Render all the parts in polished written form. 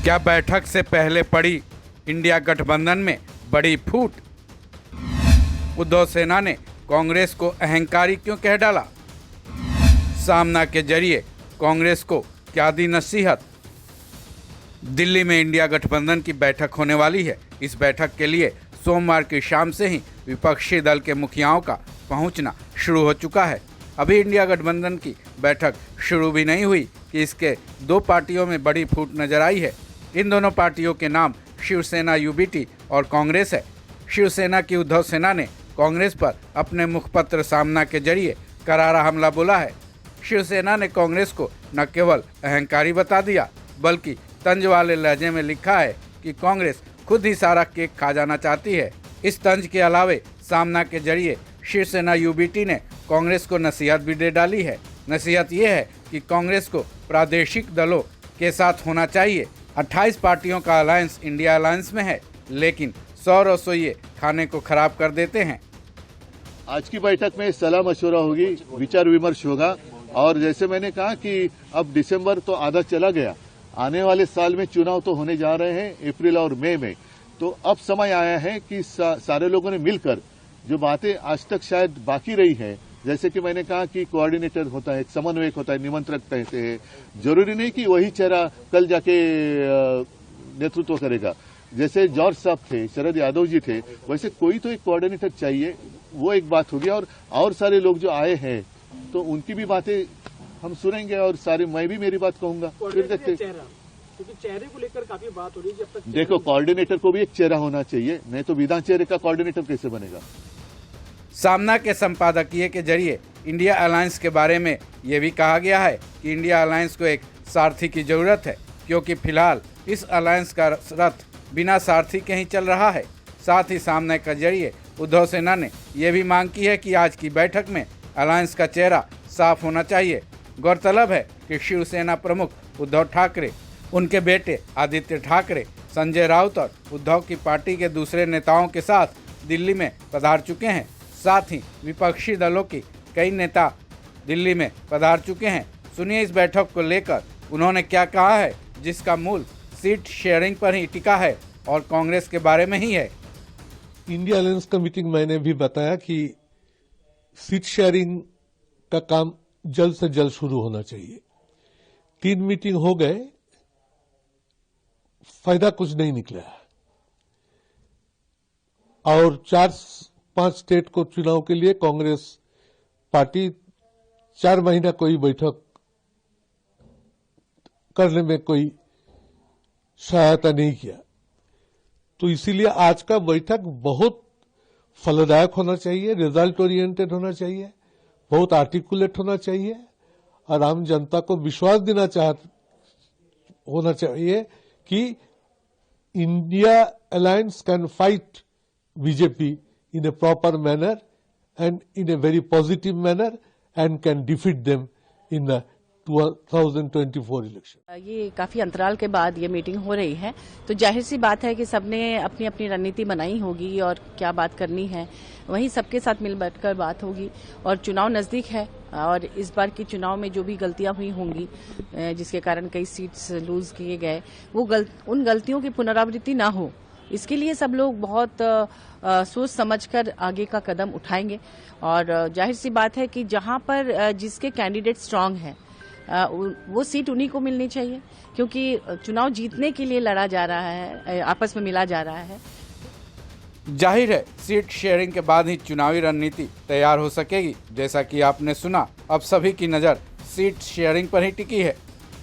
क्या बैठक से पहले पड़ी इंडिया गठबंधन में बड़ी फूट? उद्धव सेना ने कांग्रेस को अहंकारी क्यों कह डाला? सामना के जरिए कांग्रेस को क्या दी नसीहत? दिल्ली में इंडिया गठबंधन की बैठक होने वाली है। इस बैठक के लिए सोमवार की शाम से ही विपक्षी दल के मुखियाओं का पहुंचना शुरू हो चुका है। अभी इंडिया गठबंधन की बैठक शुरू भी नहीं हुई कि इसके दो पार्टियों में बड़ी फूट नजर आई है। इन दोनों पार्टियों के नाम शिवसेना यूबीटी और कांग्रेस है। शिवसेना की उद्धव सेना ने कांग्रेस पर अपने मुखपत्र सामना के जरिए करारा हमला बोला है। शिवसेना ने कांग्रेस को न केवल अहंकारी बता दिया बल्कि तंज वाले लहजे में लिखा है कि कांग्रेस खुद ही सारा केक खा जाना चाहती है। इस तंज के अलावे सामना के जरिए शिवसेना यूबीटी ने कांग्रेस को नसीहत भी दे डाली है। नसीहत ये है कि कांग्रेस को प्रादेशिक दलों के साथ होना चाहिए। 28 पार्टियों का अलायंस इंडिया अलायंस में है, लेकिन 100 रसोइये खाने को खराब कर देते हैं। आज की बैठक में सलाह मशवरा होगी, विचार विमर्श होगा और जैसे मैंने कहा कि अब दिसंबर तो आधा चला गया, आने वाले साल में चुनाव तो होने जा रहे हैं अप्रैल और मई में। तो अब समय आया है कि सारे लोगों ने मिलकर जो बातें आज तक शायद बाकी रही है, जैसे कि मैंने कहा कि कोऑर्डिनेटर होता है, समन्वयक होता है, निमंत्रक कहते हैं, जरूरी नहीं कि वही चेहरा कल जाके नेतृत्व करेगा। जैसे जॉर्ज साहब थे, शरद यादव जी थे, वैसे कोई तो एक कोऑर्डिनेटर चाहिए। वो एक बात होगी और सारे लोग जो आए हैं तो उनकी भी बातें हम सुनेंगे और सारे मैं भी मेरी बात कहूंगा। फिर देखते, क्योंकि चेहरे को लेकर काफी बात हो रही है। जब तक देखो, कोऑर्डिनेटर को भी एक चेहरा होना चाहिए, नहीं तो बिना चेहरे का कोऑर्डिनेटर कैसे बनेगा। सामना के संपादकीय के जरिए इंडिया अलायंस के बारे में ये भी कहा गया है कि इंडिया अलायंस को एक सारथी की जरूरत है, क्योंकि फिलहाल इस अलायंस का रथ बिना सारथी के ही चल रहा है। साथ ही सामने के जरिए उद्धव सेना ने यह भी मांग की है कि आज की बैठक में अलायंस का चेहरा साफ होना चाहिए। गौरतलब है कि शिवसेना प्रमुख उद्धव ठाकरे, उनके बेटे आदित्य ठाकरे, संजय राउत और उद्धव की पार्टी के दूसरे नेताओं के साथ दिल्ली में पधार चुके हैं। साथ ही विपक्षी दलों की कई नेता दिल्ली में पधार चुके हैं। सुनिए इस बैठक को लेकर उन्होंने क्या कहा है, जिसका मूल सीट शेयरिंग पर ही टिका है और कांग्रेस के बारे में ही है। इंडिया अलायंस का मीटिंग मैंने भी बताया कि सीट शेयरिंग का काम जल्द से जल्द शुरू होना चाहिए। 3 मीटिंग हो गए, फायदा कुछ नहीं निकला और 4-5 स्टेट को चुनाव के लिए कांग्रेस पार्टी 4 महीना कोई बैठक करने में कोई सहायता नहीं किया। तो इसीलिए आज का बैठक बहुत फलदायक होना चाहिए, रिजल्ट ओरिएंटेड होना चाहिए, बहुत आर्टिकुलेट होना चाहिए और आम जनता को विश्वास देना होना चाहिए कि India alliance can fight BJP in a proper manner and in a very positive manner and can defeat them in the 2024 election. ये काफी अंतराल के बाद ये मीटिंग हो रही है, तो जाहिर सी बात है कि सबने अपनी अपनी रणनीति बनाई होगी और क्या बात करनी है वहीं सबके साथ मिल बैठकर बात होगी। और चुनाव नजदीक है और इस बार के चुनाव में जो भी गलतियां हुई होंगी जिसके कारण कई सीट्स लूज किए गए, वो उन गलतियों की पुनरावृत्ति ना हो, इसके लिए सब लोग बहुत सोच समझकर आगे का कदम उठाएंगे। और जाहिर सी बात है कि जहां पर जिसके कैंडिडेट स्ट्रांग हैं वो सीट उन्हीं को मिलनी चाहिए, क्योंकि चुनाव जीतने के लिए लड़ा जा रहा है, आपस में मिला जा रहा है। जाहिर है सीट शेयरिंग के बाद ही चुनावी रणनीति तैयार हो सकेगी। जैसा कि आपने सुना, अब सभी की नज़र सीट शेयरिंग पर ही टिकी है।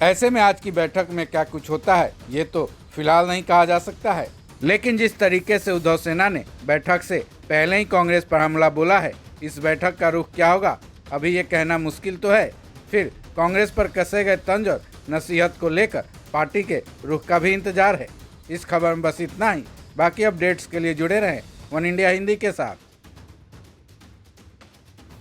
ऐसे में आज की बैठक में क्या कुछ होता है ये तो फिलहाल नहीं कहा जा सकता है, लेकिन जिस तरीके से उद्धव सेना ने बैठक से पहले ही कांग्रेस पर हमला बोला है, इस बैठक का रुख क्या होगा अभी ये कहना मुश्किल तो है। फिर कांग्रेस पर कसे गए तंज और नसीहत को लेकर पार्टी के रुख का भी इंतजार है। इस खबर में बस इतना ही। बाकी अपडेट्स के लिए जुड़े रहें वन इंडिया हिंदी के साथ।